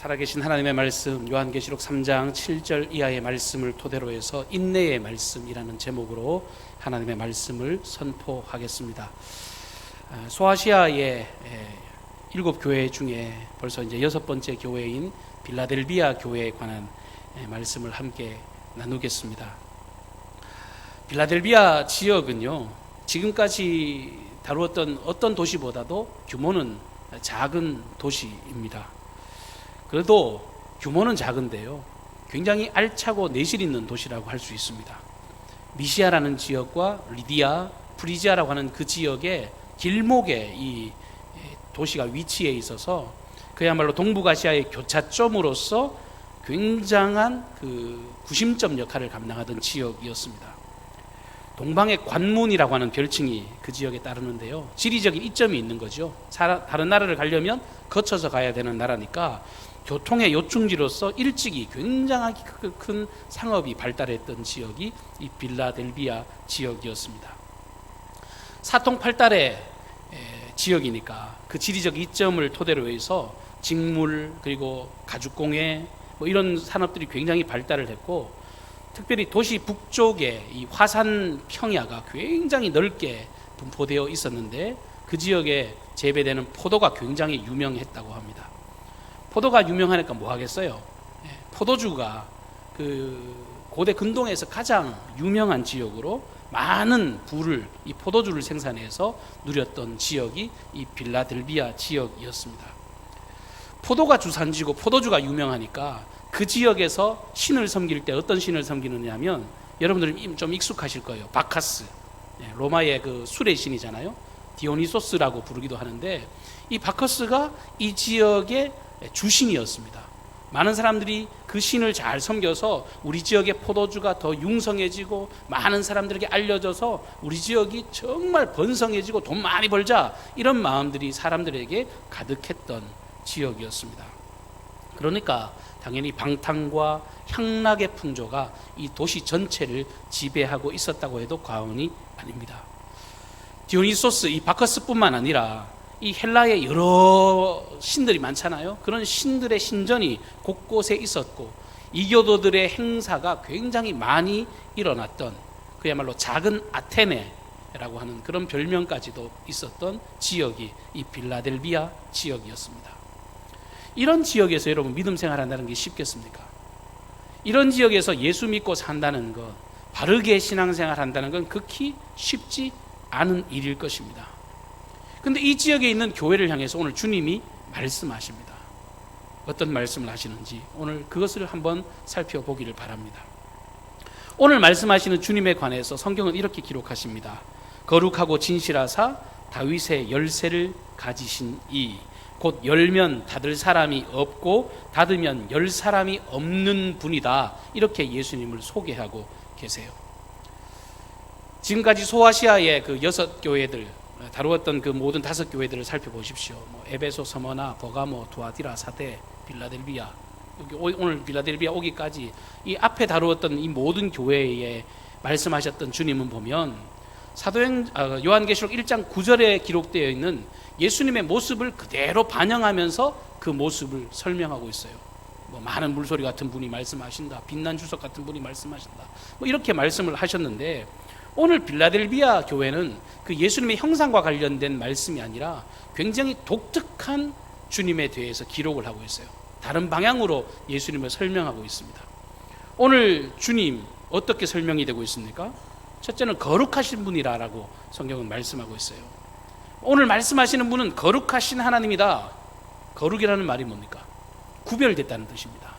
살아계신 하나님의 말씀, 요한계시록 3장 7절 이하의 말씀을 토대로 해서 인내의 말씀이라는 제목으로 하나님의 말씀을 선포하겠습니다. 소아시아의 7교회 중에 벌써 이제 6번째 교회인 빌라델비아 교회에 관한 말씀을 함께 나누겠습니다. 빌라델비아 지역은요, 지금까지 다루었던 어떤 도시보다도 규모는 작은 도시입니다. 그래도 규모는 작은데요, 굉장히 알차고 내실 있는 도시라고 할 수 있습니다. 미시아라는 지역과 리디아, 프리지아라고 하는 그 지역의 길목에 이 도시가 위치해 있어서 그야말로 동북아시아의 교차점으로서 굉장한 그 구심점 역할을 감당하던 지역이었습니다. 동방의 관문이라고 하는 별칭이 그 지역에 따르는데요, 지리적인 이점이 있는 거죠. 다른 나라를 가려면 거쳐서 가야 되는 나라니까 교통의 요충지로서 일찍이 굉장하게 큰 상업이 발달했던 지역이 이 빌라델비아 지역이었습니다. 사통팔달의 지역이니까 그 지리적 이점을 토대로 해서 직물 그리고 가죽공예 이런 산업들이 굉장히 발달을 했고, 특별히 도시 북쪽에 이 화산 평야가 굉장히 넓게 분포되어 있었는데 그 지역에 재배되는 포도가 굉장히 유명했다고 합니다. 포도가 유명하니까 뭐 하겠어요? 포도주가 그 고대 근동에서 가장 유명한 지역으로 많은 부를, 이 포도주를 생산해서 누렸던 지역이 이 빌라델비아 지역이었습니다. 포도가 주산지고 포도주가 유명하니까 그 지역에서 신을 섬길 때 어떤 신을 섬기느냐 하면, 여러분들은 좀 익숙하실 거예요. 바카스, 로마의 그 술의 신이잖아요. 디오니소스라고 부르기도 하는데, 이 바카스가 이 지역의 주신이었습니다. 많은 사람들이 그 신을 잘 섬겨서 우리 지역의 포도주가 더 융성해지고 많은 사람들에게 알려져서 우리 지역이 정말 번성해지고 돈 많이 벌자, 이런 마음들이 사람들에게 가득했던 지역이었습니다. 그러니까 당연히 방탕과 향락의 풍조가 이 도시 전체를 지배하고 있었다고 해도 과언이 아닙니다. 디오니소스, 이 바커스뿐만 아니라 이 헬라의 여러 신들이 많잖아요. 그런 신들의 신전이 곳곳에 있었고 이교도들의 행사가 굉장히 많이 일어났던, 그야말로 작은 아테네라고 하는 그런 별명까지도 있었던 지역이 이 빌라델비아 지역이었습니다. 이런 지역에서 여러분 믿음 생활한다는 게 쉽겠습니까? 이런 지역에서 예수 믿고 산다는 것, 바르게 신앙생활한다는 건 극히 쉽지 않은 일일 것입니다. 그런데 이 지역에 있는 교회를 향해서 오늘 주님이 말씀하십니다. 어떤 말씀을 하시는지 오늘 그것을 한번 살펴보기를 바랍니다. 오늘 말씀하시는 주님에 관해서 성경은 이렇게 기록하십니다. 거룩하고 진실하사 다윗의 열쇠를 가지신 이, 곧 열면 닫을 사람이 없고 닫으면 열 사람이 없는 분이다. 이렇게 예수님을 소개하고 계세요. 지금까지 소아시아의 그 6교회들, 다루었던 그 모든 5교회들을 살펴보십시오. 에베소, 서머나, 버가모, 두아디라, 사데, 빌라델비아, 여기 오늘 빌라델비아 오기까지 이 앞에 다루었던 이 모든 교회에 말씀하셨던 주님은 보면 요한계시록 1장 9절에 기록되어 있는 예수님의 모습을 그대로 반영하면서 그 모습을 설명하고 있어요. 많은 물소리 같은 분이 말씀하신다, 빛난 주석 같은 분이 말씀하신다, 이렇게 말씀을 하셨는데, 오늘 빌라델비아 교회는 그 예수님의 형상과 관련된 말씀이 아니라 굉장히 독특한 주님에 대해서 기록을 하고 있어요. 다른 방향으로 예수님을 설명하고 있습니다. 오늘 주님 어떻게 설명이 되고 있습니까? 첫째는 거룩하신 분이라고 성경은 말씀하고 있어요. 오늘 말씀하시는 분은 거룩하신 하나님이다. 거룩이라는 말이 뭡니까? 구별됐다는 뜻입니다.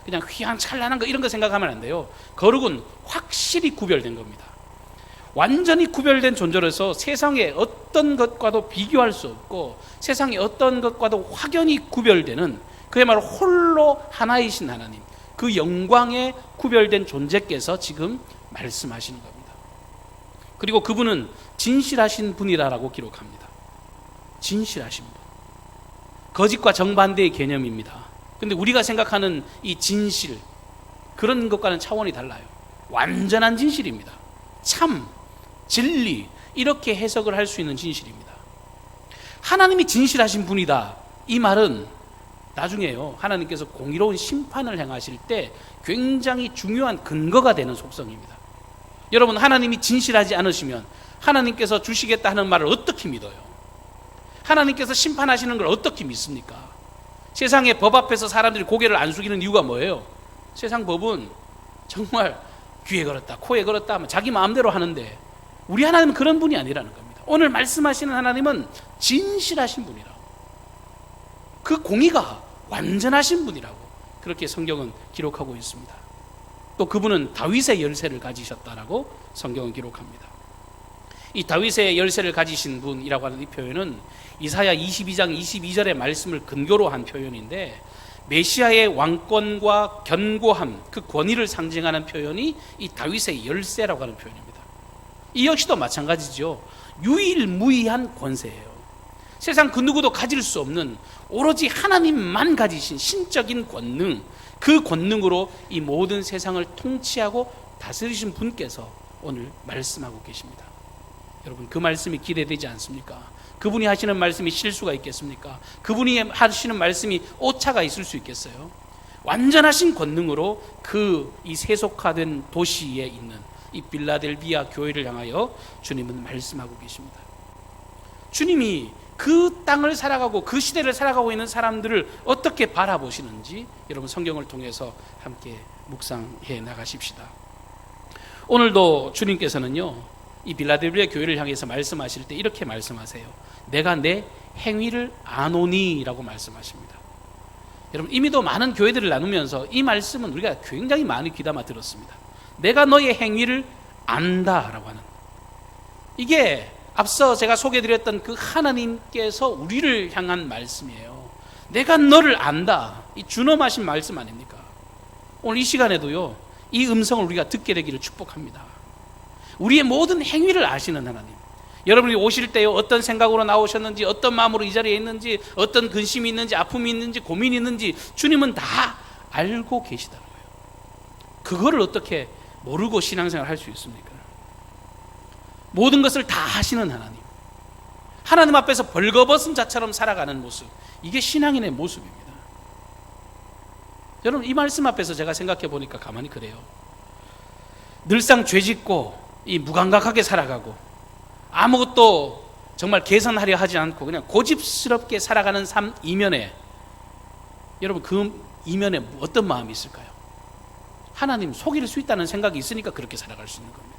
그냥 휘황찬란한 거 이런 거 생각하면 안 돼요. 거룩은 확실히 구별된 겁니다. 완전히 구별된 존재로서 세상의 어떤 것과도 비교할 수 없고 세상의 어떤 것과도 확연히 구별되는, 그야말로 홀로 하나이신 하나님, 그 영광에 구별된 존재께서 지금 말씀하시는 겁니다. 그리고 그분은 진실하신 분이라고 기록합니다. 진실하신 분, 거짓과 정반대의 개념입니다. 근데 우리가 생각하는 이 진실, 그런 것과는 차원이 달라요. 완전한 진실입니다. 참, 진리, 이렇게 해석을 할 수 있는 진실입니다. 하나님이 진실하신 분이다, 이 말은 나중에요, 하나님께서 공의로운 심판을 행하실 때 굉장히 중요한 근거가 되는 속성입니다. 여러분, 하나님이 진실하지 않으시면 하나님께서 주시겠다 하는 말을 어떻게 믿어요? 하나님께서 심판하시는 걸 어떻게 믿습니까? 세상의 법 앞에서 사람들이 고개를 안 숙이는 이유가 뭐예요? 세상 법은 정말 귀에 걸었다 코에 걸었다 하면 자기 마음대로 하는데, 우리 하나님은 그런 분이 아니라는 겁니다. 오늘 말씀하시는 하나님은 진실하신 분이라고, 그 공의가 완전하신 분이라고 그렇게 성경은 기록하고 있습니다. 또 그분은 다윗의 열쇠를 가지셨다라고 성경은 기록합니다. 이 다윗의 열쇠를 가지신 분이라고 하는 이 표현은 이사야 22장 22절의 말씀을 근거로 한 표현인데, 메시아의 왕권과 견고함, 그 권위를 상징하는 표현이 이 다윗의 열쇠라고 하는 표현입니다. 이 역시도 마찬가지죠. 유일무이한 권세예요. 세상 그 누구도 가질 수 없는 오로지 하나님만 가지신 신적인 권능, 그 권능으로 이 모든 세상을 통치하고 다스리신 분께서 오늘 말씀하고 계십니다. 여러분, 그 말씀이 기대되지 않습니까? 그분이 하시는 말씀이 실수가 있겠습니까? 그분이 하시는 말씀이 오차가 있을 수 있겠어요? 완전하신 권능으로 이 세속화된 도시에 있는 이 빌라델비아 교회를 향하여 주님은 말씀하고 계십니다. 주님이 그 땅을 살아가고 그 시대를 살아가고 있는 사람들을 어떻게 바라보시는지 여러분, 성경을 통해서 함께 묵상해 나가십시다. 오늘도 주님께서는요, 이 빌라델비아 교회를 향해서 말씀하실 때 이렇게 말씀하세요. 내가 내 행위를 아노니 라고 말씀하십니다. 여러분, 이미도 많은 교회들을 나누면서 이 말씀은 우리가 굉장히 많이 귀담아 들었습니다. 내가 너의 행위를 안다 라고 하는, 이게 앞서 제가 소개해드렸던 그 하나님께서 우리를 향한 말씀이에요. 내가 너를 안다, 이 준엄하신 말씀 아닙니까? 오늘 이 시간에도요, 이 음성을 우리가 듣게 되기를 축복합니다. 우리의 모든 행위를 아시는 하나님, 여러분이 오실 때요, 어떤 생각으로 나오셨는지, 어떤 마음으로 이 자리에 있는지, 어떤 근심이 있는지, 아픔이 있는지, 고민이 있는지 주님은 다 알고 계시다는 거예요. 그거를 어떻게 모르고 신앙생활 할 수 있습니까? 모든 것을 다 하시는 하나님, 하나님 앞에서 벌거벗은 자처럼 살아가는 모습, 이게 신앙인의 모습입니다. 여러분, 이 말씀 앞에서 제가 생각해 보니까 가만히 그래요. 늘상 죄짓고 이 무감각하게 살아가고 아무것도 정말 개선하려 하지 않고 그냥 고집스럽게 살아가는 삶 이면에, 여러분, 그 이면에 어떤 마음이 있을까요? 하나님 속일 수 있다는 생각이 있으니까 그렇게 살아갈 수 있는 겁니다.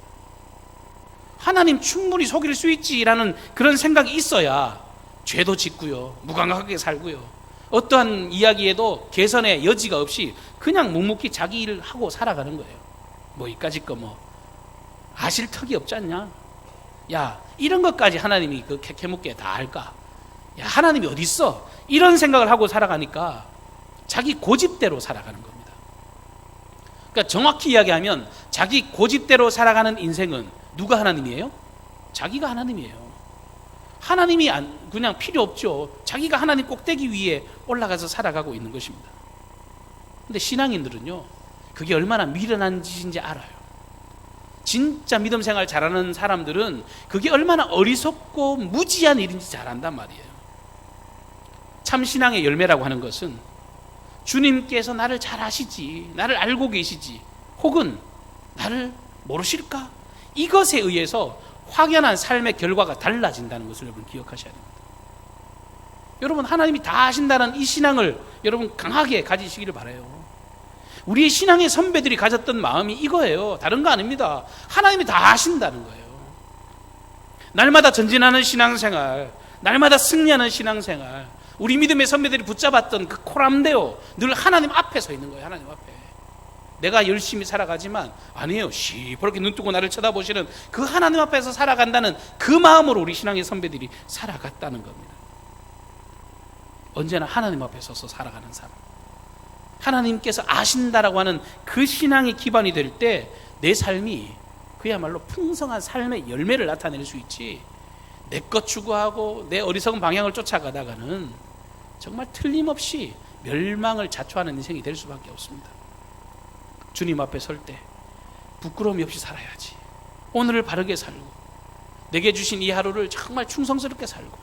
하나님 충분히 속일 수 있지라는 그런 생각이 있어야 죄도 짓고요, 무감각하게 살고요, 어떠한 이야기에도 개선의 여지가 없이 그냥 묵묵히 자기 일을 하고 살아가는 거예요. 뭐 이까짓 거 뭐 아실 턱이 없지 않냐? 야, 이런 것까지 하나님이 그 캐캐묻게 다 알까? 야, 하나님이 어디 있어? 이런 생각을 하고 살아가니까 자기 고집대로 살아가는 겁니다. 그러니까 정확히 이야기하면 자기 고집대로 살아가는 인생은 누가 하나님이에요? 자기가 하나님이에요. 하나님이 그냥 필요 없죠. 자기가 하나님 꼭대기 위에 올라가서 살아가고 있는 것입니다. 근데 신앙인들은요, 그게 얼마나 미련한 짓인지 알아요. 진짜 믿음 생활 잘하는 사람들은 그게 얼마나 어리석고 무지한 일인지 잘 안단 말이에요. 참 신앙의 열매라고 하는 것은 주님께서 나를 잘 아시지, 나를 알고 계시지, 혹은 나를 모르실까? 이것에 의해서 확연한 삶의 결과가 달라진다는 것을 여러분 기억하셔야 됩니다. 여러분, 하나님이 다 아신다는 이 신앙을 여러분 강하게 가지시기를 바라요. 우리의 신앙의 선배들이 가졌던 마음이 이거예요. 다른 거 아닙니다. 하나님이 다 아신다는 거예요. 날마다 전진하는 신앙생활, 날마다 승리하는 신앙생활, 우리 믿음의 선배들이 붙잡았던 그 코람데오, 늘 하나님 앞에 서 있는 거예요. 하나님 앞에. 내가 열심히 살아가지만 아니에요. 시퍼렇게 눈 뜨고 나를 쳐다보시는 그 하나님 앞에서 살아간다는 그 마음으로 우리 신앙의 선배들이 살아갔다는 겁니다. 언제나 하나님 앞에 서서 살아가는 사람, 하나님께서 아신다라고 하는 그 신앙이 기반이 될 때 내 삶이 그야말로 풍성한 삶의 열매를 나타낼 수 있지, 내 것 추구하고 내 어리석은 방향을 쫓아가다가는 정말 틀림없이 멸망을 자초하는 인생이 될 수밖에 없습니다. 주님 앞에 설 때 부끄러움이 없이 살아야지. 오늘을 바르게 살고, 내게 주신 이 하루를 정말 충성스럽게 살고,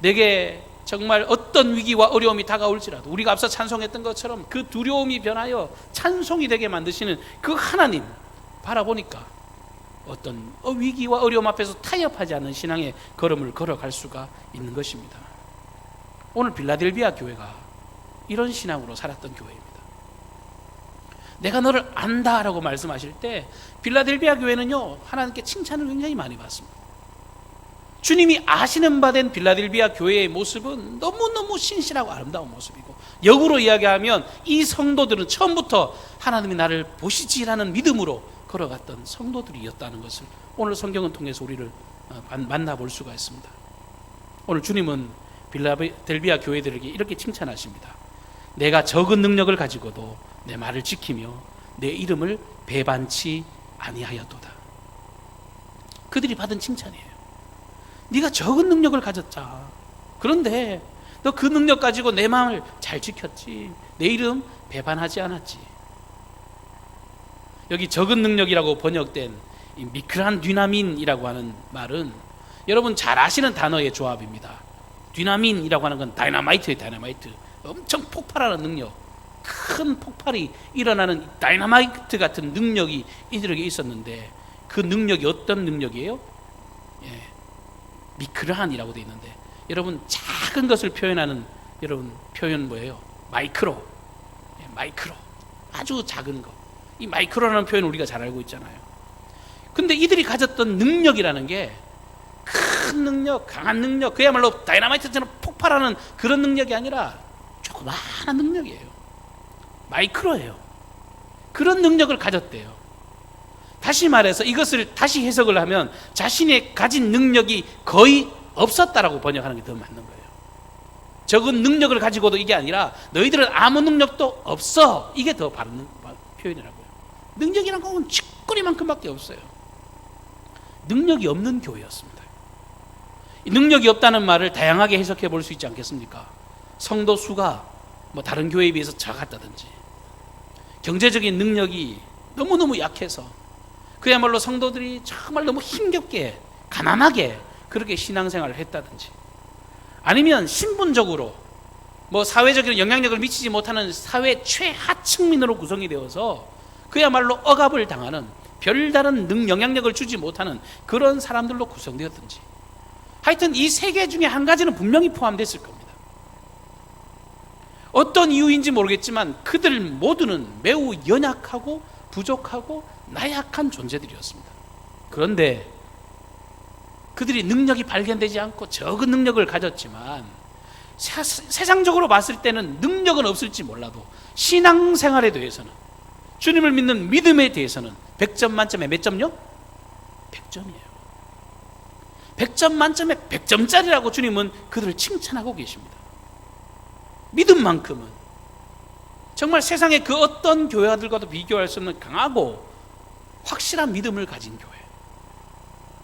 내게 정말 어떤 위기와 어려움이 다가올지라도 우리가 앞서 찬송했던 것처럼 그 두려움이 변하여 찬송이 되게 만드시는 그 하나님 바라보니까 어떤 위기와 어려움 앞에서 타협하지 않는 신앙의 걸음을 걸어갈 수가 있는 것입니다. 오늘 빌라델비아 교회가 이런 신앙으로 살았던 교회입니다. 내가 너를 안다라고 말씀하실 때 빌라델비아 교회는요, 하나님께 칭찬을 굉장히 많이 받습니다. 주님이 아시는 바 된 빌라델비아 교회의 모습은 너무너무 신실하고 아름다운 모습이고, 역으로 이야기하면 이 성도들은 처음부터 하나님이 나를 보시지라는 믿음으로 걸어갔던 성도들이었다는 것을 오늘 성경을 통해서 우리를 만나볼 수가 있습니다. 오늘 주님은 빌라델비아 교회들에게 이렇게 칭찬하십니다. 내가 적은 능력을 가지고도 내 말을 지키며 내 이름을 배반치 아니하였도다. 그들이 받은 칭찬이에요. 네가 적은 능력을 가졌자. 그런데 너 그 능력 가지고 내 마음을 잘 지켰지. 내 이름 배반하지 않았지. 여기 적은 능력이라고 번역된 이 미크란 듀나민이라고 하는 말은 여러분 잘 아시는 단어의 조합입니다. 듀나민이라고 하는 건 다이너마이트예요. 다이너마이트. 엄청 폭발하는 능력, 큰 폭발이 일어나는 다이너마이트 같은 능력이 이들에게 있었는데, 그 능력이 어떤 능력이에요? 미크란이라고 되어 있는데, 여러분 작은 것을 표현하는 여러분 표현 뭐예요? 마이크로. 마이크로. 아주 작은 것. 이 마이크로라는 표현을 우리가 잘 알고 있잖아요. 근데 이들이 가졌던 능력이라는 게 큰 능력, 강한 능력, 그야말로 다이너마이트처럼 폭발하는 그런 능력이 아니라 조그마한 능력이에요. 마이크로예요. 그런 능력을 가졌대요. 다시 말해서 이것을 다시 해석을 하면 자신의 가진 능력이 거의 없었다라고 번역하는 게 더 맞는 거예요. 적은 능력을 가지고도 이게 아니라 너희들은 아무 능력도 없어. 이게 더 바른 표현이라고요. 능력이란 건 쥐꼬리만큼밖에 없어요. 능력이 없는 교회였습니다. 이 능력이 없다는 말을 다양하게 해석해 볼 수 있지 않겠습니까? 성도 수가 뭐 다른 교회에 비해서 작았다든지, 경제적인 능력이 너무너무 약해서 그야말로 성도들이 정말 너무 힘겹게 가난하게 그렇게 신앙생활을 했다든지, 아니면 신분적으로 뭐 사회적인 영향력을 미치지 못하는 사회 최하층민으로 구성이 되어서 그야말로 억압을 당하는, 별다른 영향력을 주지 못하는 그런 사람들로 구성되었든지, 하여튼 이 세 개 중에 한 가지는 분명히 포함됐을 겁니다. 어떤 이유인지 모르겠지만 그들 모두는 매우 연약하고 부족하고 나약한 존재들이었습니다. 그런데 그들이 능력이 발견되지 않고 적은 능력을 가졌지만, 세상적으로 봤을 때는 능력은 없을지 몰라도 신앙생활에 대해서는, 주님을 믿는 믿음에 대해서는 100점 만점에 몇 점요? 100점이에요. 100점 만점에 100점짜리라고 주님은 그들을 칭찬하고 계십니다. 믿음만큼은 정말 세상의 그 어떤 교회들과도 비교할 수 없는 강하고 확실한 믿음을 가진 교회,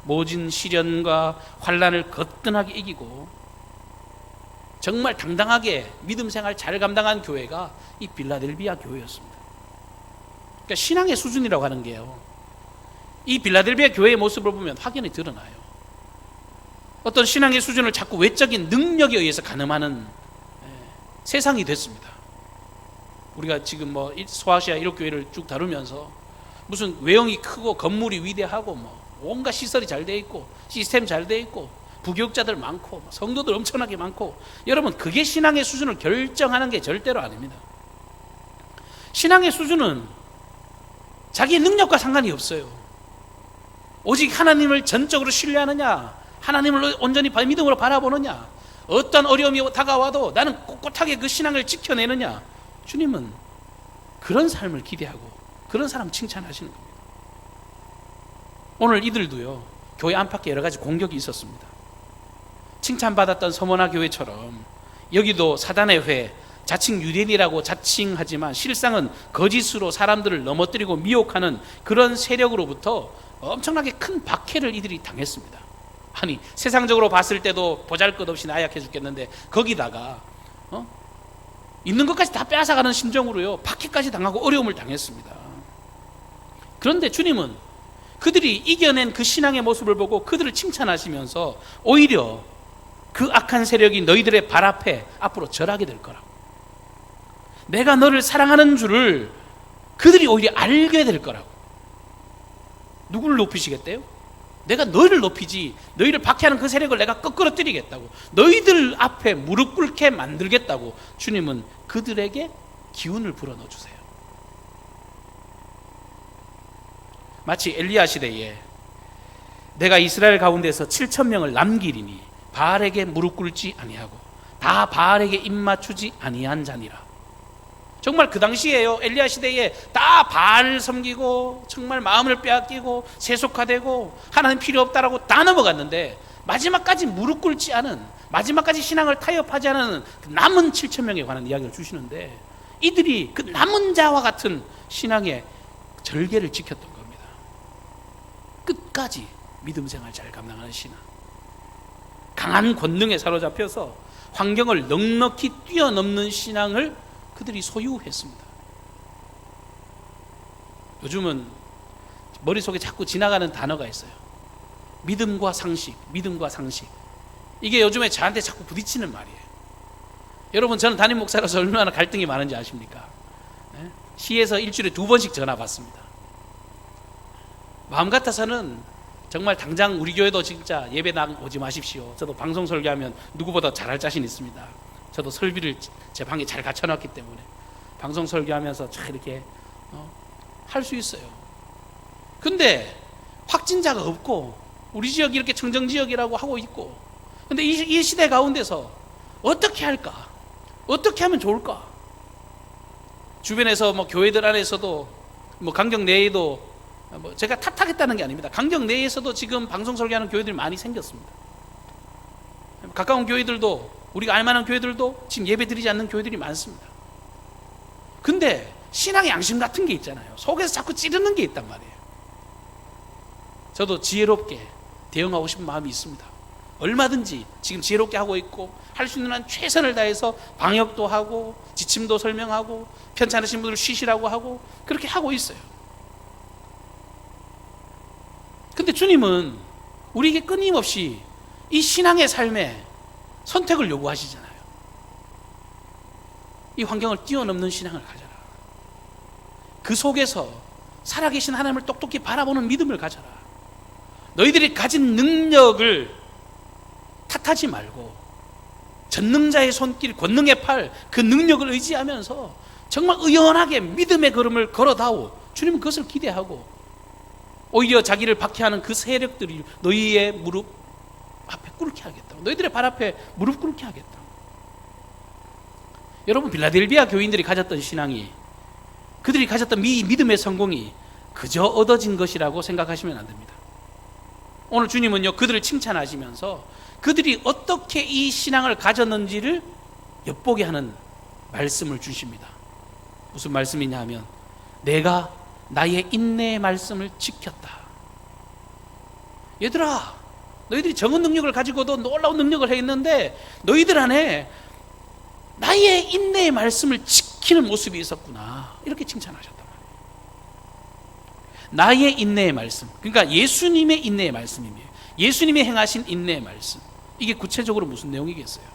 모진 시련과 환난을 거뜬하게 이기고 정말 당당하게 믿음 생활 잘 감당한 교회가 이 빌라델비아 교회였습니다. 그러니까 신앙의 수준이라고 하는 게요, 이 빌라델비아 교회의 모습을 보면 확연히 드러나요. 어떤 신앙의 수준을 자꾸 외적인 능력에 의해서 가늠하는 세상이 됐습니다. 우리가 지금 뭐 소아시아 이런 교회를 쭉 다루면서 무슨 외형이 크고 건물이 위대하고 뭐 온갖 시설이 잘 돼 있고 시스템 잘 돼 있고 부교육자들 많고 성도들 엄청나게 많고, 여러분 그게 신앙의 수준을 결정하는 게 절대로 아닙니다. 신앙의 수준은 자기 능력과 상관이 없어요. 오직 하나님을 전적으로 신뢰하느냐, 하나님을 온전히 믿음으로 바라보느냐, 어떤 어려움이 다가와도 나는 꼿꼿하게 그 신앙을 지켜내느냐, 주님은 그런 삶을 기대하고 그런 사람 칭찬하시는 겁니다. 오늘 이들도요, 교회 안팎에 여러 가지 공격이 있었습니다. 칭찬받았던 서머나 교회처럼 여기도 사단의 회, 자칭 유대인이라고 자칭하지만 실상은 거짓으로 사람들을 넘어뜨리고 미혹하는 그런 세력으로부터 엄청나게 큰 박해를 이들이 당했습니다. 아니, 세상적으로 봤을 때도 보잘것없이 나약해 죽겠는데 거기다가 있는 것까지 다 빼앗아가는 심정으로요, 박해까지 당하고 어려움을 당했습니다. 그런데 주님은 그들이 이겨낸 그 신앙의 모습을 보고 그들을 칭찬하시면서 오히려 그 악한 세력이 너희들의 발 앞에 앞으로 절하게 될 거라고. 내가 너를 사랑하는 줄을 그들이 오히려 알게 될 거라고. 누구를 높이시겠대요? 내가 너희를 높이지, 너희를 박해하는 그 세력을 내가 꺾어뜨리겠다고, 너희들 앞에 무릎 꿇게 만들겠다고 주님은 그들에게 기운을 불어넣어 주세요. 마치 엘리야 시대에 내가 이스라엘 가운데서 7,000명을 남기리니 바알에게 무릎 꿇지 아니하고 다 바알에게 입맞추지 아니한 자니라. 정말 그 당시에요, 엘리야 시대에 다 바알 섬기고 정말 마음을 빼앗기고 세속화되고 하나님 필요 없다라고 다 넘어갔는데, 마지막까지 무릎 꿇지 않은, 마지막까지 신앙을 타협하지 않은 그 남은 7,000명에 관한 이야기를 주시는데, 이들이 그 남은 자와 같은 신앙의 절개를 지켰던 겁니다. 끝까지 믿음 생활 잘 감당하는 신앙, 강한 권능에 사로잡혀서 환경을 넉넉히 뛰어넘는 신앙을 그들이 소유했습니다. 요즘은 머릿속에 자꾸 지나가는 단어가 있어요. 믿음과 상식, 믿음과 상식. 이게 요즘에 저한테 자꾸 부딪히는 말이에요. 여러분, 저는 담임 목사라서 얼마나 갈등이 많은지 아십니까? 시에서 일주일에 2번씩 전화 받습니다. 마음 같아서는 정말 당장 우리 교회도 진짜 예배당 오지 마십시오. 저도 방송 설교하면 누구보다 잘할 자신 있습니다. 저도 설비를 제 방에 잘 갖춰놨기 때문에 방송 설교하면서 잘 이렇게 할 수 있어요. 근데 확진자가 없고 우리 지역이 이렇게 청정지역이라고 하고 있고, 근데 이 시대 가운데서 어떻게 할까? 어떻게 하면 좋을까? 주변에서 교회들 안에서도 강경 내에도 제가 탓하겠다는 게 아닙니다. 강경 내에서도 지금 방송 설교하는 교회들이 많이 생겼습니다. 가까운 교회들도, 우리가 알만한 교회들도 지금 예배 드리지 않는 교회들이 많습니다. 근데 신앙의 양심 같은 게 있잖아요. 속에서 자꾸 찌르는 게 있단 말이에요. 저도 지혜롭게 대응하고 싶은 마음이 있습니다. 얼마든지 지금 지혜롭게 하고 있고, 할 수 있는 한 최선을 다해서 방역도 하고 지침도 설명하고 편찮으신 분들 쉬시라고 하고 그렇게 하고 있어요. 근데 주님은 우리에게 끊임없이 이 신앙의 삶에 선택을 요구하시잖아요. 이 환경을 뛰어넘는 신앙을 가져라. 그 속에서 살아계신 하나님을 똑똑히 바라보는 믿음을 가져라. 너희들이 가진 능력을 탓하지 말고 전능자의 손길, 권능의 팔, 그 능력을 의지하면서 정말 의연하게 믿음의 걸음을 걸어다오. 주님은 그것을 기대하고, 오히려 자기를 박해하는 그 세력들이 너희의 무릎 앞에 꿇게 하겠다. 너희들의 발 앞에 무릎 꿇게 하겠다. 여러분, 빌라델비아 교인들이 가졌던 신앙이, 그들이 가졌던 이 믿음의 성공이 그저 얻어진 것이라고 생각하시면 안 됩니다. 오늘 주님은요, 그들을 칭찬하시면서 그들이 어떻게 이 신앙을 가졌는지를 엿보게 하는 말씀을 주십니다. 무슨 말씀이냐 하면, 내가 나의 인내의 말씀을 지켰다. 얘들아, 너희들이 적은 능력을 가지고도 놀라운 능력을 했는데 너희들 안에 나의 인내의 말씀을 지키는 모습이 있었구나. 이렇게 칭찬하셨단 말이에요. 나의 인내의 말씀, 그러니까 예수님의 인내의 말씀이에요. 예수님이 행하신 인내의 말씀. 이게 구체적으로 무슨 내용이겠어요?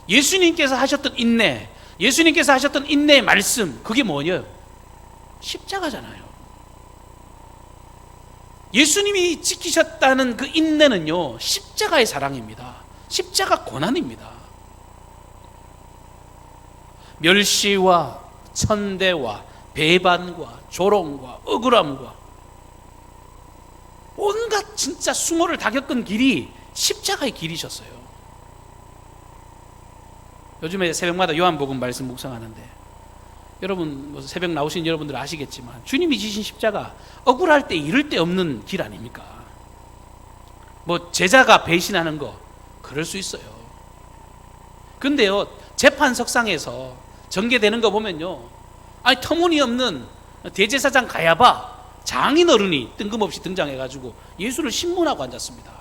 예수님께서 하셨던 인내, 예수님께서 하셨던 인내의 말씀, 그게 뭐냐? 십자가잖아요. 예수님이 지키셨다는 그 인내는요, 십자가의 사랑입니다. 십자가 고난입니다. 멸시와 천대와 배반과 조롱과 억울함과 온갖 진짜 수모를 다 겪은 길이 십자가의 길이셨어요. 요즘에 새벽마다 요한복음 말씀 묵상하는데, 여러분 새벽 나오신 여러분들 아시겠지만 주님이 지신 십자가, 억울할 때 이를 데 없는 길 아닙니까? 제자가 배신하는 거 그럴 수 있어요. 근데요, 재판석상에서 전개되는 거 보면요, 터무니없는 대제사장 가야바 장인어른이 뜬금없이 등장해가지고 예수를 신문하고 앉았습니다.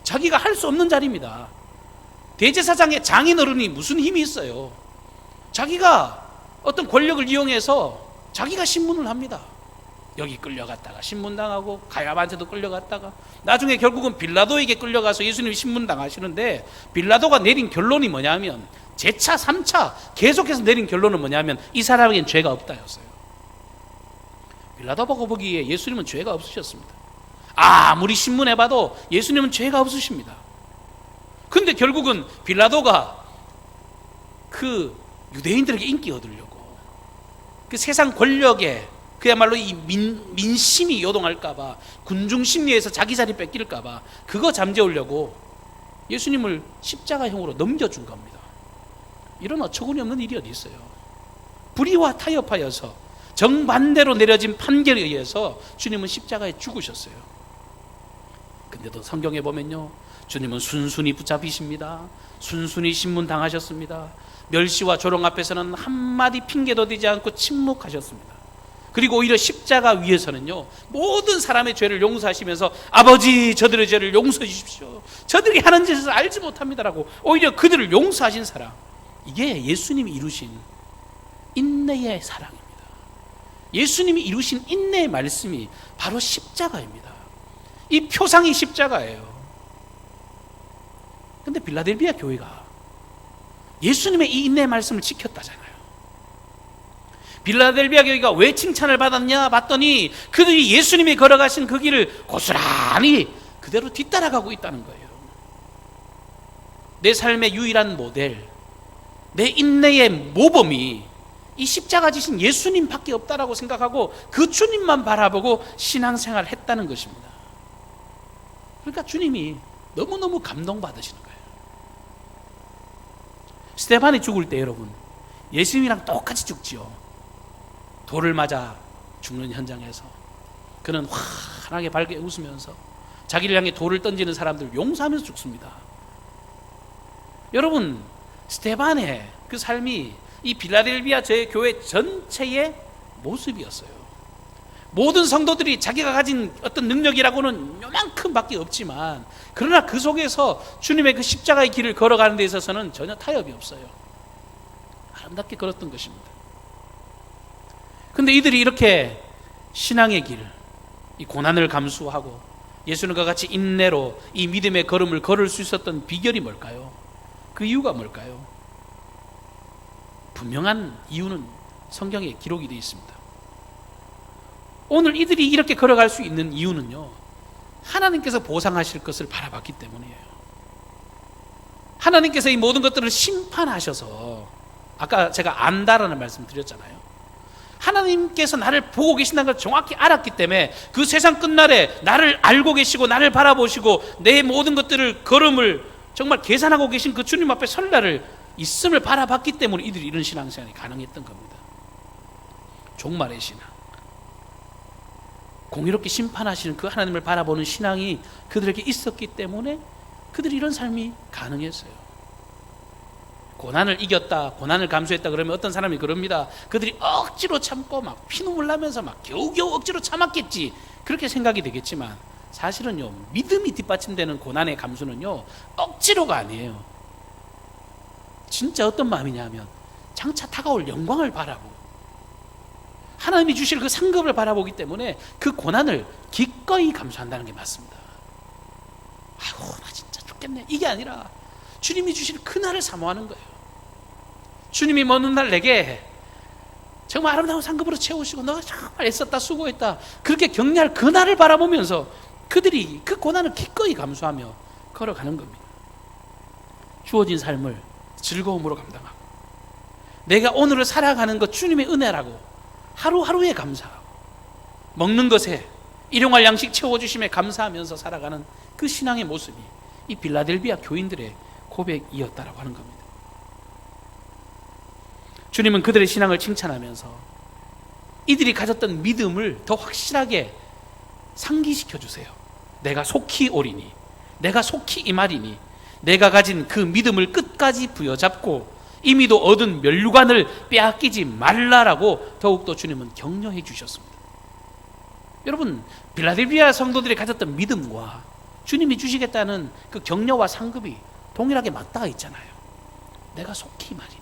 자기가 할 수 없는 자리입니다. 대제사장의 장인어른이 무슨 힘이 있어요? 자기가 어떤 권력을 이용해서 자기가 신문을 합니다. 여기 끌려갔다가 신문당하고 가야바한테도 끌려갔다가 나중에 결국은 빌라도에게 끌려가서 예수님이 신문당하시는데, 빌라도가 내린 결론이 뭐냐면, 제차 3차 계속해서 내린 결론은 뭐냐면 이 사람에겐 죄가 없다였어요. 빌라도가 보기에 예수님은 죄가 없으셨습니다. 아무리 신문해봐도 예수님은 죄가 없으십니다. 근데 결국은 빌라도가 그 유대인들에게 인기 얻으려고, 그 세상 권력에 그야말로 이 민심이 요동할까봐, 군중심리에서 자기 자리 뺏길까봐 그거 잠재우려고 예수님을 십자가형으로 넘겨준 겁니다. 이런 어처구니 없는 일이 어디 있어요. 불의와 타협하여서 정반대로 내려진 판결에 의해서 주님은 십자가에 죽으셨어요. 근데도 성경에 보면요, 주님은 순순히 붙잡히십니다. 순순히 신문당하셨습니다. 멸시와 조롱 앞에서는 한마디 핑계도 대지 않고 침묵하셨습니다. 그리고 오히려 십자가 위에서는요, 모든 사람의 죄를 용서하시면서 아버지, 저들의 죄를 용서해 주십시오. 저들이 하는 짓을 알지 못합니다라고 오히려 그들을 용서하신 사랑, 이게 예수님이 이루신 인내의 사랑입니다. 예수님이 이루신 인내의 말씀이 바로 십자가입니다. 이 표상이 십자가예요. 근데 빌라델비아 교회가 예수님의 이 인내의 말씀을 지켰다잖아요. 빌라델비아 교회가 왜 칭찬을 받았냐 봤더니 그들이 예수님이 걸어가신 그 길을 고스란히 그대로 뒤따라가고 있다는 거예요. 내 삶의 유일한 모델, 내 인내의 모범이 이 십자가 지신 예수님밖에 없다라고 생각하고 그 주님만 바라보고 신앙생활을 했다는 것입니다. 그러니까 주님이 너무너무 감동받으시는 거예요. 스데반이 죽을 때 여러분, 예수님이랑 똑같이 죽지요. 돌을 맞아 죽는 현장에서 그는 환하게 밝게 웃으면서 자기를 향해 돌을 던지는 사람들 용서하면서 죽습니다. 여러분, 스데반의 그 삶이 이 빌라델비아 제 교회 전체의 모습이었어요. 모든 성도들이 자기가 가진 어떤 능력이라고는 요만큼밖에 없지만, 그러나 그 속에서 주님의 그 십자가의 길을 걸어가는 데 있어서는 전혀 타협이 없어요. 아름답게 걸었던 것입니다. 근데 이들이 이렇게 신앙의 길, 이 고난을 감수하고 예수님과 같이 인내로 이 믿음의 걸음을 걸을 수 있었던 비결이 뭘까요? 그 이유가 뭘까요? 분명한 이유는 성경에 기록이 되어 있습니다. 오늘 이들이 이렇게 걸어갈 수 있는 이유는요, 하나님께서 보상하실 것을 바라봤기 때문이에요. 하나님께서 이 모든 것들을 심판하셔서, 아까 제가 안다라는 말씀 드렸잖아요. 하나님께서 나를 보고 계신다는 걸 정확히 알았기 때문에 그 세상 끝날에 나를 알고 계시고 나를 바라보시고 내 모든 것들을 걸음을 정말 계산하고 계신 그 주님 앞에 설 날을 있음을 바라봤기 때문에 이들이 이런 신앙생활이 가능했던 겁니다. 종말의 신앙, 공의롭게 심판하시는 그 하나님을 바라보는 신앙이 그들에게 있었기 때문에 그들이 이런 삶이 가능했어요. 고난을 이겼다, 고난을 감수했다 그러면 어떤 사람이 그럽니다. 그들이 억지로 참고 막 피눈물 나면서 막 겨우겨우 억지로 참았겠지, 그렇게 생각이 되겠지만 사실은요, 믿음이 뒷받침되는 고난의 감수는요, 억지로가 아니에요. 진짜 어떤 마음이냐 하면 장차 다가올 영광을 바라보고 하나님이 주실 그 상급을 바라보기 때문에 그 고난을 기꺼이 감수한다는 게 맞습니다. 아이고 나 진짜 죽겠네, 이게 아니라 주님이 주실 그날을 사모하는 거예요. 주님이 먼 훗날 내게 정말 아름다운 상급으로 채우시고 너가 정말 애썼다, 수고했다, 그렇게 격려할 그날을 바라보면서 그들이 그 고난을 기꺼이 감수하며 걸어가는 겁니다. 주어진 삶을 즐거움으로 감당하고 내가 오늘을 살아가는 것 주님의 은혜라고 하루하루에 감사하고 먹는 것에 일용할 양식 채워주심에 감사하면서 살아가는 그 신앙의 모습이 이 빌라델비아 교인들의 고백이었다라고 하는 겁니다. 주님은 그들의 신앙을 칭찬하면서 이들이 가졌던 믿음을 더 확실하게 상기시켜 주세요. 내가 속히 오리니, 내가 속히 임하리니, 내가 가진 그 믿음을 끝까지 부여잡고 이미도 얻은 면류관을 빼앗기지 말라라고 더욱더 주님은 격려해 주셨습니다. 여러분, 빌라델비아 성도들이 가졌던 믿음과 주님이 주시겠다는 그 격려와 상급이 동일하게 맞닿아 있잖아요. 내가 속히 말이니,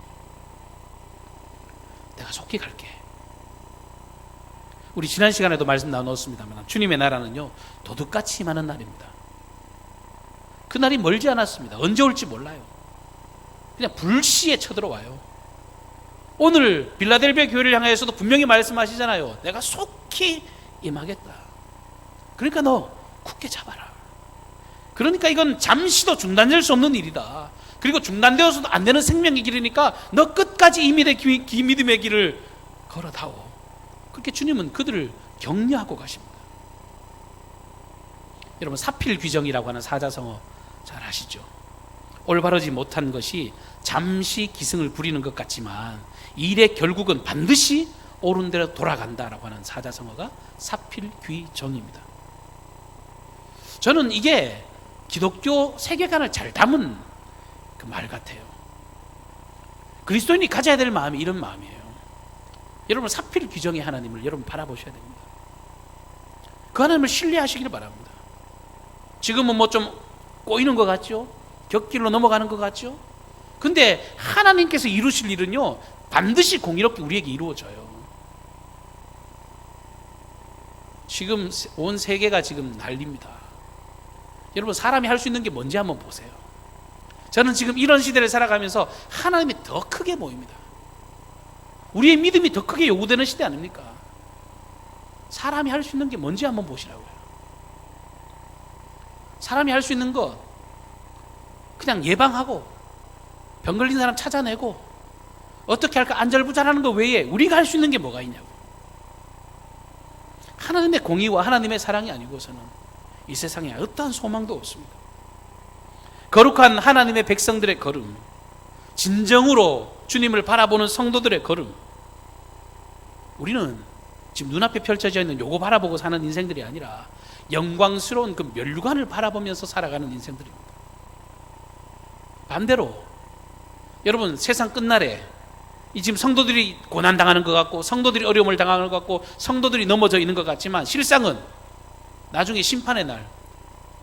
내가 속히 갈게. 우리 지난 시간에도 말씀 나눴습니다만 주님의 나라는요 도둑같이 임하는 날입니다. 그날이 멀지 않았습니다. 언제 올지 몰라요. 그냥 불시에 쳐들어와요. 오늘 빌라델비아 교회를 향해서도 분명히 말씀하시잖아요. 내가 속히 임하겠다. 그러니까 너 굳게 잡아라. 그러니까 이건 잠시도 중단될 수 없는 일이다. 그리고 중단되어서도 안 되는 생명의 길이니까 너 끝까지 이 믿음의 길을 걸어다오. 그렇게 주님은 그들을 격려하고 가십니다. 여러분 사필귀정이라고 하는 사자성어 잘 아시죠? 올바르지 못한 것이 잠시 기승을 부리는 것 같지만 일의 결국은 반드시 옳은 대로 돌아간다라고 하는 사자성어가 사필귀정입니다. 저는 이게 기독교 세계관을 잘 담은 그 말 같아요. 그리스도인이 가져야 될 마음이 이런 마음이에요. 여러분 사필귀정의 하나님을 여러분 바라보셔야 됩니다. 그 하나님을 신뢰하시길 바랍니다. 지금은 뭐 좀 꼬이는 것 같죠? 곁길로 넘어가는 것 같죠? 근데 하나님께서 이루실 일은요 반드시 공의롭게 우리에게 이루어져요. 지금 온 세계가 지금 난립니다. 여러분 사람이 할 수 있는 게 뭔지 한번 보세요. 저는 지금 이런 시대를 살아가면서 하나님이 더 크게 보입니다. 우리의 믿음이 더 크게 요구되는 시대 아닙니까? 사람이 할 수 있는 게 뭔지 한번 보시라고요. 사람이 할 수 있는 것 그냥 예방하고 병 걸린 사람 찾아내고 어떻게 할까 안절부절하는 것 외에 우리가 할 수 있는 게 뭐가 있냐고. 하나님의 공의와 하나님의 사랑이 아니고서는 이 세상에 어떠한 소망도 없습니다. 거룩한 하나님의 백성들의 걸음, 진정으로 주님을 바라보는 성도들의 걸음, 우리는 지금 눈앞에 펼쳐져 있는 요거 바라보고 사는 인생들이 아니라 영광스러운 그 면류관을 바라보면서 살아가는 인생들입니다. 반대로 여러분 세상 끝날에 이 지금 성도들이 고난당하는 것 같고 성도들이 어려움을 당하는 것 같고 성도들이 넘어져 있는 것 같지만 실상은 나중에 심판의 날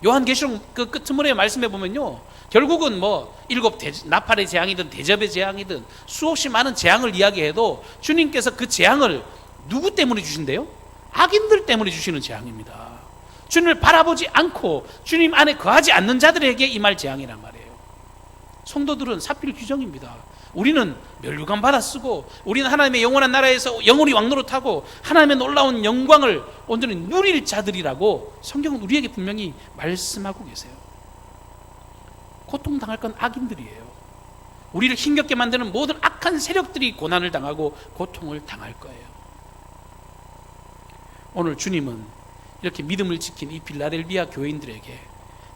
요한계시록 그 끄트머리에 말씀해 보면요 결국은 뭐 일곱 나팔의 재앙이든 대접의 재앙이든 수없이 많은 재앙을 이야기해도 주님께서 그 재앙을 누구 때문에 주신대요? 악인들 때문에 주시는 재앙입니다. 주님을 바라보지 않고 주님 안에 거하지 않는 자들에게 임할 재앙이란 말이에요. 성도들은 사필귀정입니다. 우리는 면류관 받아 쓰고 우리는 하나님의 영원한 나라에서 영원히 왕노릇하고 하나님의 놀라운 영광을 온전히 누릴 자들이라고 성경은 우리에게 분명히 말씀하고 계세요. 고통당할 건 악인들이에요. 우리를 힘겹게 만드는 모든 악한 세력들이 고난을 당하고 고통을 당할 거예요. 오늘 주님은 이렇게 믿음을 지킨 이 빌라델비아 교인들에게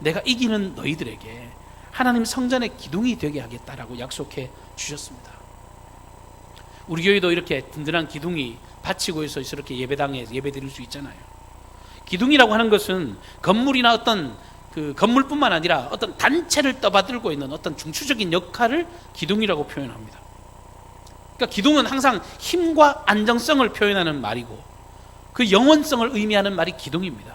내가 이기는 너희들에게 하나님 성전의 기둥이 되게 하겠다라고 약속해 주셨습니다. 우리 교회도 이렇게 든든한 기둥이 받치고 있어 이렇게 예배당에 예배 드릴 수 있잖아요. 기둥이라고 하는 것은 건물이나 어떤 그 건물뿐만 아니라 어떤 단체를 떠받들고 있는 어떤 중추적인 역할을 기둥이라고 표현합니다. 그러니까 기둥은 항상 힘과 안정성을 표현하는 말이고 그 영원성을 의미하는 말이 기둥입니다.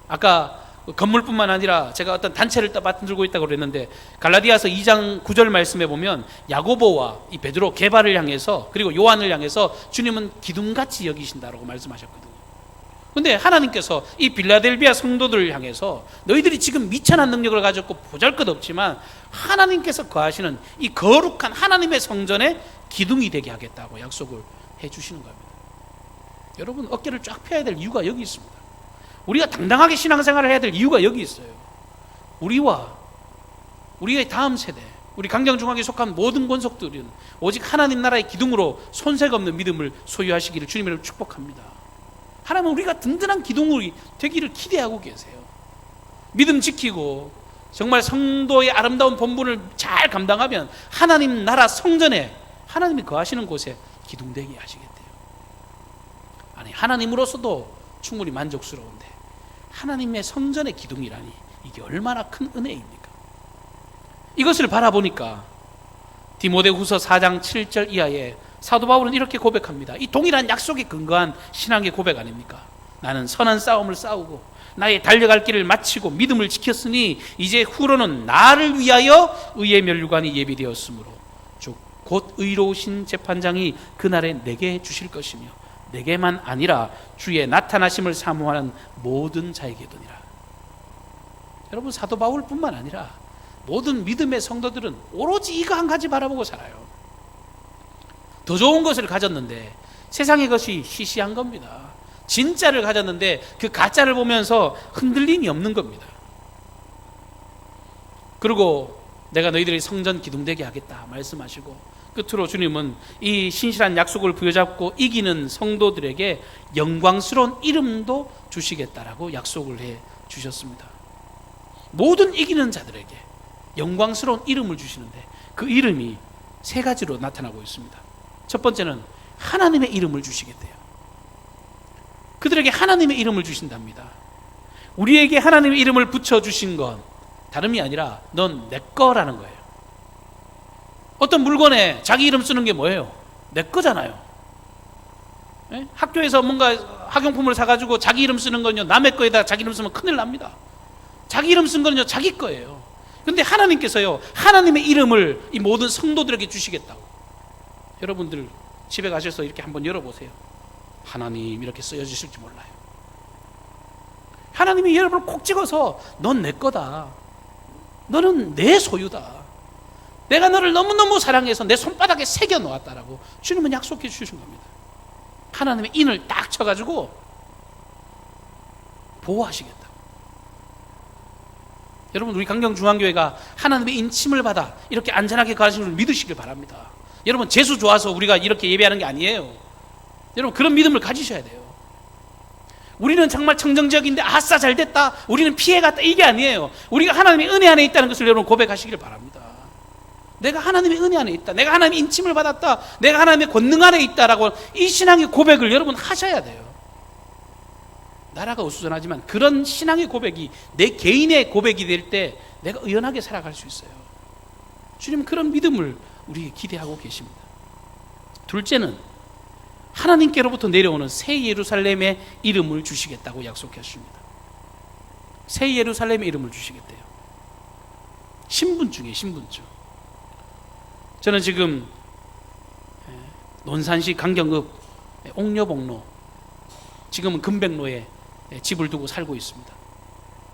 아까 건물뿐만 아니라 제가 어떤 단체를 떠받들고 있다고 그랬는데 갈라디아서 2장 9절 말씀에 보면 야고보와 이 베드로 게바를 향해서 그리고 요한을 향해서 주님은 기둥같이 여기신다라고 말씀하셨거든요. 근데 하나님께서 이 빌라델비아 성도들을 향해서 너희들이 지금 미천한 능력을 가졌고 보잘것없지만 하나님께서 거하시는 이 거룩한 하나님의 성전에 기둥이 되게 하겠다고 약속을 해주시는 겁니다. 여러분 어깨를 쫙 펴야 될 이유가 여기 있습니다. 우리가 당당하게 신앙생활을 해야 될 이유가 여기 있어요. 우리와 우리의 다음 세대, 우리 강정중앙에 속한 모든 권속들은 오직 하나님 나라의 기둥으로 손색 없는 믿음을 소유하시기를 주님을 축복합니다. 하나님은 우리가 든든한 기둥이 되기를 기대하고 계세요. 믿음 지키고 정말 성도의 아름다운 본분을 잘 감당하면 하나님 나라 성전에 하나님이 거하시는 곳에 기둥되게 하시겠대요. 아니 하나님으로서도 충분히 만족스러운데 하나님의 성전의 기둥이라니 이게 얼마나 큰 은혜입니까? 이것을 바라보니까 디모데후서 4장 7절 이하에 사도 바울은 이렇게 고백합니다. 이 동일한 약속에 근거한 신앙의 고백 아닙니까? 나는 선한 싸움을 싸우고 나의 달려갈 길을 마치고 믿음을 지켰으니 이제 후로는 나를 위하여 의의 면류관이 예비되었으므로 곧 의로우신 재판장이 그날에 내게 주실 것이며 내게만 아니라 주의 나타나심을 사모하는 모든 자에게도니라. 여러분, 사도 바울뿐만 아니라 모든 믿음의 성도들은 오로지 이거 한 가지 바라보고 살아요. 더 좋은 것을 가졌는데 세상의 것이 시시한 겁니다. 진짜를 가졌는데 그 가짜를 보면서 흔들림이 없는 겁니다. 그리고 내가 너희들이 성전 기둥되게 하겠다 말씀하시고, 끝으로 주님은 이 신실한 약속을 부여잡고 이기는 성도들에게 영광스러운 이름도 주시겠다라고 약속을 해 주셨습니다. 모든 이기는 자들에게 영광스러운 이름을 주시는데 그 이름이 세 가지로 나타나고 있습니다. 첫 번째는 하나님의 이름을 주시겠대요. 그들에게 하나님의 이름을 주신답니다. 우리에게 하나님의 이름을 붙여주신 건 다름이 아니라 넌 내 거라는 거예요. 어떤 물건에 자기 이름 쓰는 게 뭐예요? 내 거잖아요. 예? 학교에서 뭔가 학용품을 사가지고 자기 이름 쓰는 건요, 남의 거에다 자기 이름 쓰면 큰일 납니다. 자기 이름 쓴 거는요, 자기 거예요. 그런데 하나님께서요, 하나님의 이름을 이 모든 성도들에게 주시겠다고. 여러분들 집에 가셔서 이렇게 한번 열어보세요. 하나님 이렇게 쓰여지실지 몰라요. 하나님이 여러분을 콕 찍어서 넌 내 거다, 너는 내 소유다, 내가 너를 너무너무 사랑해서 내 손바닥에 새겨 놓았다라고 주님은 약속해 주신 겁니다. 하나님의 인을 딱 쳐가지고 보호하시겠다. 여러분, 우리 강경중앙교회가 하나님의 인침을 받아 이렇게 안전하게 가시는 걸 믿으시길 바랍니다. 여러분, 재수 좋아서 우리가 이렇게 예배하는 게 아니에요. 여러분, 그런 믿음을 가지셔야 돼요. 우리는 정말 청정지역인데 아싸 잘됐다, 우리는 피해갔다, 이게 아니에요. 우리가 하나님의 은혜 안에 있다는 것을 여러분 고백하시길 바랍니다. 내가 하나님의 은혜 안에 있다, 내가 하나님의 인침을 받았다, 내가 하나님의 권능 안에 있다라고 이 신앙의 고백을 여러분 하셔야 돼요. 나라가 어수선하지만 그런 신앙의 고백이 내 개인의 고백이 될 때 내가 의연하게 살아갈 수 있어요. 주님은 그런 믿음을 우리에게 기대하고 계십니다. 둘째는 하나님께로부터 내려오는 새 예루살렘의 이름을 주시겠다고 약속하십니다. 새 예루살렘의 이름을 주시겠대요. 신분증이에요, 신분증. 저는 지금 논산시 강경읍 옥녀복로, 지금은 금백로에 집을 두고 살고 있습니다.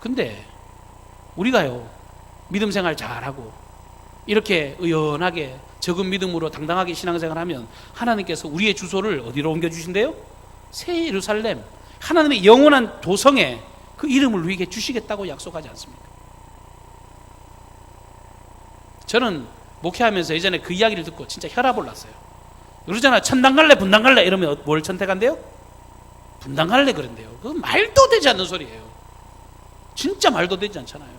근데 우리가요, 믿음 생활 잘하고 이렇게 의연하게 적은 믿음으로 당당하게 신앙생활하면 하나님께서 우리의 주소를 어디로 옮겨주신대요? 새 예루살렘, 하나님의 영원한 도성에 그 이름을 우리에게 주시겠다고 약속하지 않습니까? 저는 목회하면서 예전에 그 이야기를 듣고 진짜 혈압 올랐어요. 그러잖아, 천당 갈래 분당 갈래 이러면 뭘 선택한대요? 분당 갈래 그런대요. 그건 말도 되지 않는 소리예요. 진짜 말도 되지 않잖아요.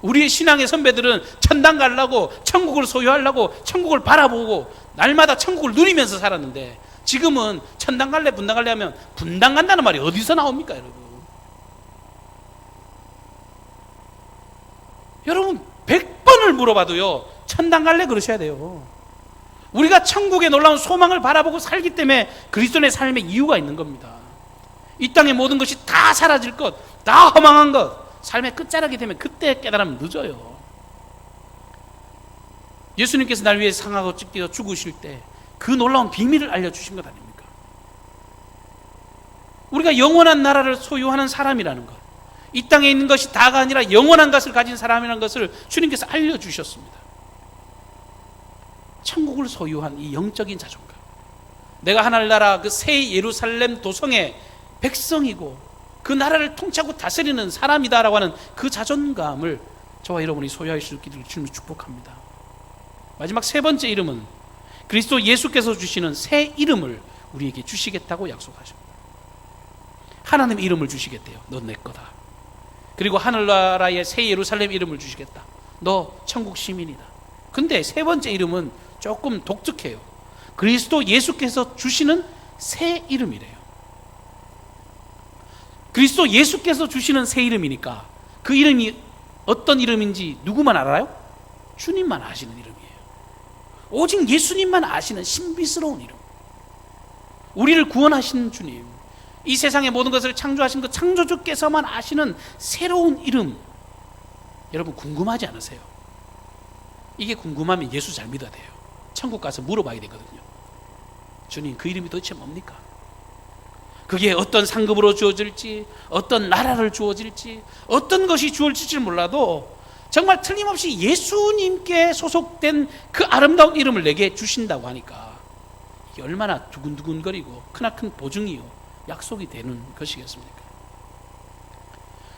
우리의 신앙의 선배들은 천당 가려고, 천국을 소유하려고 천국을 바라보고 날마다 천국을 누리면서 살았는데, 지금은 천당 갈래 분당 갈래 하면 분당 간다는 말이 어디서 나옵니까? 여러분 100번을 물어봐도요, 천당 갈래 그러셔야 돼요. 우리가 천국의 놀라운 소망을 바라보고 살기 때문에 그리스도의 삶에 이유가 있는 겁니다. 이 땅의 모든 것이 다 사라질 것, 다 허망한 것, 삶의 끝자락이 되면 그때 깨달으면 늦어요. 예수님께서 날 위해 상하고 찢겨 죽으실 때 그 놀라운 비밀을 알려주신 것 아닙니까? 우리가 영원한 나라를 소유하는 사람이라는 것, 이 땅에 있는 것이 다가 아니라 영원한 것을 가진 사람이라는 것을 주님께서 알려주셨습니다. 천국을 소유한 이 영적인 자존감, 내가 하늘나라 그 새 예루살렘 도성의 백성이고 그 나라를 통치하고 다스리는 사람이다라고 하는 그 자존감을 저와 여러분이 소유할 수 있기를 주님을 축복합니다. 마지막 세 번째 이름은 그리스도 예수께서 주시는 새 이름을 우리에게 주시겠다고 약속하십니다. 하나님의 이름을 주시겠대요. 너 내 거다. 그리고 하늘나라의 새 예루살렘 이름을 주시겠다. 너 천국 시민이다. 근데 세 번째 이름은 조금 독특해요. 그리스도 예수께서 주시는 새 이름이래요. 그리스도 예수께서 주시는 새 이름이니까 그 이름이 어떤 이름인지 누구만 알아요? 주님만 아시는 이름이에요. 오직 예수님만 아시는 신비스러운 이름, 우리를 구원하신 주님, 이 세상의 모든 것을 창조하신 그 창조주께서만 아시는 새로운 이름, 여러분 궁금하지 않으세요? 이게 궁금하면 예수 잘 믿어야 돼요. 천국 가서 물어봐야 되거든요. 주님, 그 이름이 도대체 뭡니까? 그게 어떤 상급으로 주어질지, 어떤 나라를 주어질지, 어떤 것이 주어질지 몰라도 정말 틀림없이 예수님께 소속된 그 아름다운 이름을 내게 주신다고 하니까 이게 얼마나 두근두근거리고 크나큰 보증이요 약속이 되는 것이겠습니까?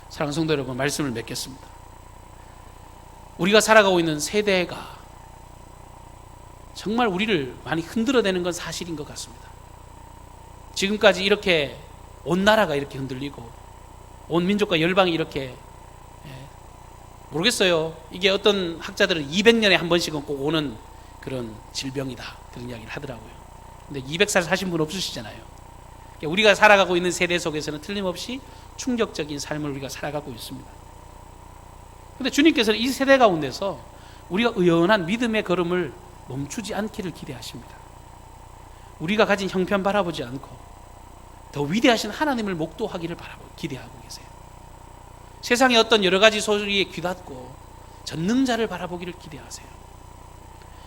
사랑하는 성도 여러분, 말씀을 맺겠습니다. 우리가 살아가고 있는 세대가 정말 우리를 많이 흔들어대는 건 사실인 것 같습니다. 지금까지 이렇게 온 나라가 이렇게 흔들리고 온 민족과 열방이 이렇게, 모르겠어요. 이게 어떤 학자들은 200년에 한 번씩은 꼭 오는 그런 질병이다, 그런 이야기를 하더라고요. 근데 200살 사신 분 없으시잖아요. 우리가 살아가고 있는 세대 속에서는 틀림없이 충격적인 삶을 우리가 살아가고 있습니다. 근데 주님께서는 이 세대 가운데서 우리가 의연한 믿음의 걸음을 멈추지 않기를 기대하십니다. 우리가 가진 형편 바라보지 않고 더 위대하신 하나님을 목도하기를 기대하고 계세요. 세상의 어떤 여러 가지 소리에 귀닫고 전능자를 바라보기를 기대하세요.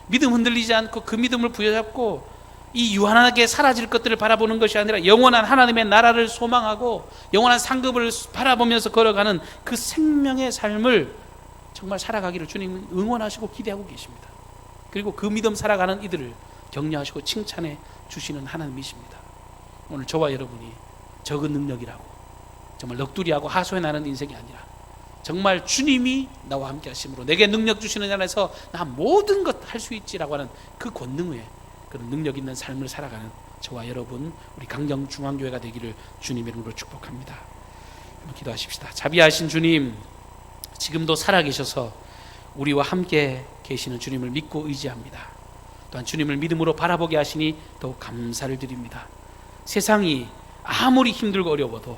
믿음 흔들리지 않고 그 믿음을 부여잡고 이 유한하게 사라질 것들을 바라보는 것이 아니라 영원한 하나님의 나라를 소망하고 영원한 상급을 바라보면서 걸어가는 그 생명의 삶을 정말 살아가기를 주님은 응원하시고 기대하고 계십니다. 그리고 그 믿음 살아가는 이들을 격려하시고 칭찬해 주시는 하나님이십니다. 오늘 저와 여러분이 적은 능력이라고 정말 넋두리하고 하소해 나는 인생이 아니라 정말 주님이 나와 함께 하심으로 내게 능력 주시는 자에서 나 모든 것 할 수 있지라고 하는 그 권능에 그런 능력 있는 삶을 살아가는 저와 여러분, 우리 강정중앙교회가 되기를 주님 이름으로 축복합니다. 한번 기도하십시다. 자비하신 주님, 지금도 살아계셔서 우리와 함께 계시는 주님을 믿고 의지합니다. 또한 주님을 믿음으로 바라보게 하시니 더욱 감사를 드립니다. 세상이 아무리 힘들고 어려워도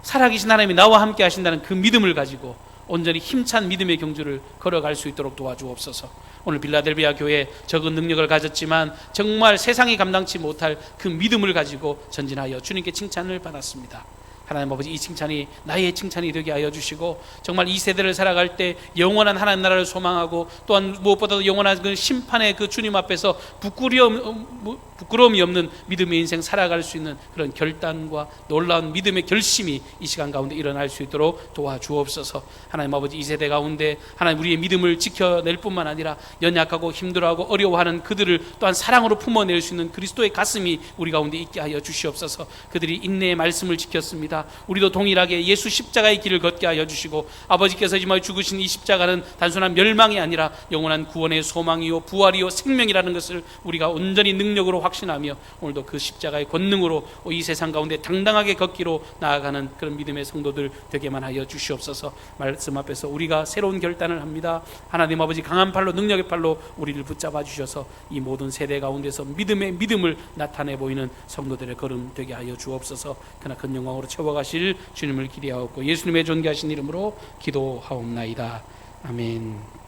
살아계신 하나님이 나와 함께 하신다는 그 믿음을 가지고 온전히 힘찬 믿음의 경주를 걸어갈 수 있도록 도와주옵소서. 오늘 빌라델비아 교회 적은 능력을 가졌지만 정말 세상이 감당치 못할 그 믿음을 가지고 전진하여 주님께 칭찬을 받았습니다. 하나님 아버지, 이 칭찬이 나의 칭찬이 되게 하여 주시고 정말 이 세대를 살아갈 때 영원한 하나님 나라를 소망하고 또한 무엇보다도 영원한 그 심판의 그 주님 앞에서 부끄러움이 없는 믿음의 인생 살아갈 수 있는 그런 결단과 놀라운 믿음의 결심이 이 시간 가운데 일어날 수 있도록 도와주옵소서. 하나님 아버지, 이 세대 가운데 하나님 우리의 믿음을 지켜낼 뿐만 아니라 연약하고 힘들어하고 어려워하는 그들을 또한 사랑으로 품어낼 수 있는 그리스도의 가슴이 우리 가운데 있게 하여 주시옵소서. 그들이 인내의 말씀을 지켰습니다. 우리도 동일하게 예수 십자가의 길을 걷게 하여 주시고 아버지께서 이마에 죽으신 이 십자가는 단순한 멸망이 아니라 영원한 구원의 소망이요 부활이요 생명이라는 것을 우리가 온전히 능력으로 확신하며 오늘도 그 십자가의 권능으로 이 세상 가운데 당당하게 걷기로 나아가는 그런 믿음의 성도들 되게만 하여 주시옵소서. 말씀 앞에서 우리가 새로운 결단을 합니다. 하나님 아버지, 강한 팔로 능력의 팔로 우리를 붙잡아 주셔서 이 모든 세대 가운데서 믿음의 믿음을 나타내 보이는 성도들의 걸음 되게 하여 주옵소서. 그러나 큰 영광으로 채워가실 주님을 기대하옵고 예수님의 존귀하신 이름으로 기도하옵나이다. 아멘.